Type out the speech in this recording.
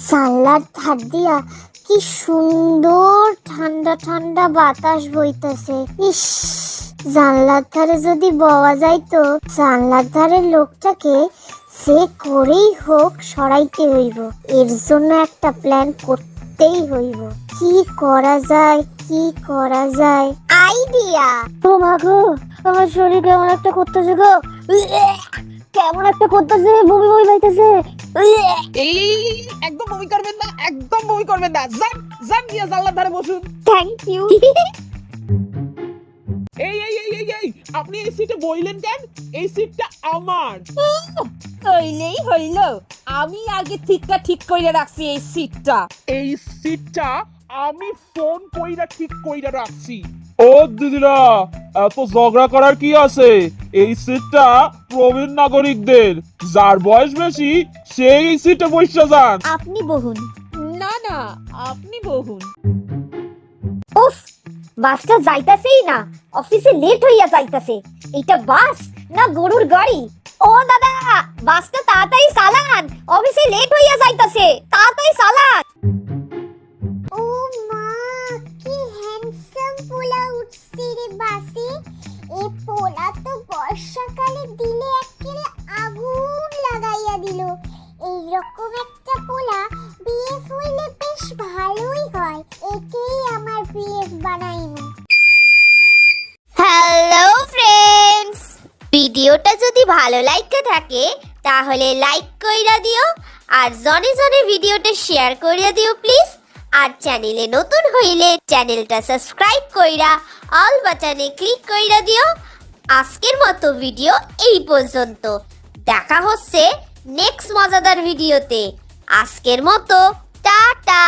জানলার ধার দিয়া কি সুন্দর ঠান্ডা ঠান্ডা বাতাস বইতেছে। ইস, জানলার ধারে যদি বওয়া যাইতো। জানলার ধারের লোকটাকে সে করেই হোক সরাইতে হইব। এর জন্য একটা প্ল্যান করতেই হইব। কি করা যায়, কি করা যায়? আইডিয়া! ও মা গো, আমার শরীর কেমন একটা করতেছে গো, কেমন একটা করতেছে, বমি বমি পাইতেছে। এই একদম বমি করবেন না, একদম বমি করবেন না। যান যান গিয়া জানলার ধারে বসুন। Thank you. এই এই এই এই এই আপনি এই সিটে বইলেন কেন? এই সিটটা আমার। হইলেই হইল, আমি আগে ঠিক কইরা রাখছি এই সিটটা। এই সিটটা আমি ফোন কইরা ঠিক কইরা রাখছি। ও দিদিরা, এত ঝগড়া করার কি আছে? এই সিটটা প্রবীণ নাগরিকদের। যার বয়স বেশি সেই এই সিটে বসে যান। আপনি বহুন। না না, আপনি বহুন। উফ, বাসটা যাইতাছেই না, অফিসে লেট হইয়া যাইতাছে। এইটা বাস না গরুর গাড়ি? ও দাদা, বাসটা তাড়াতাড়ি চালান, অফিসে লেট হইয়া যাইতাছে, তাড়াতাড়ি চালান। ও মা, কি হ্যান্ডসাম পোলা উঠছে রে বাসে। এই পোলা তো বর্ষাকালে দিলে একেবারে আগুন লাগাইয়া দিল। এইরকম একটা পোলা বিএফ হইলে বেশ ভালোই হয়। একেই আমার বিএফ বানাইমু। হ্যালো ফ্রেন্ডস, ভিডিওটা যদি ভালো লাগতে থাকে তাহলে লাইক কইরা দিও, আর জনে জনে ভিডিওটা শেয়ার কইরা দিও প্লিজ। আর চ্যানেলে নতুন হইলে চ্যানেলটা সাবস্ক্রাইব কইরা অল বাটনে ক্লিক কইরা দিও। আজকের মতো ভিডিও এই পর্যন্ত। দেখা হচ্ছে নেক্সট মজাদার ভিডিওতে। আজকের মতো টাটা।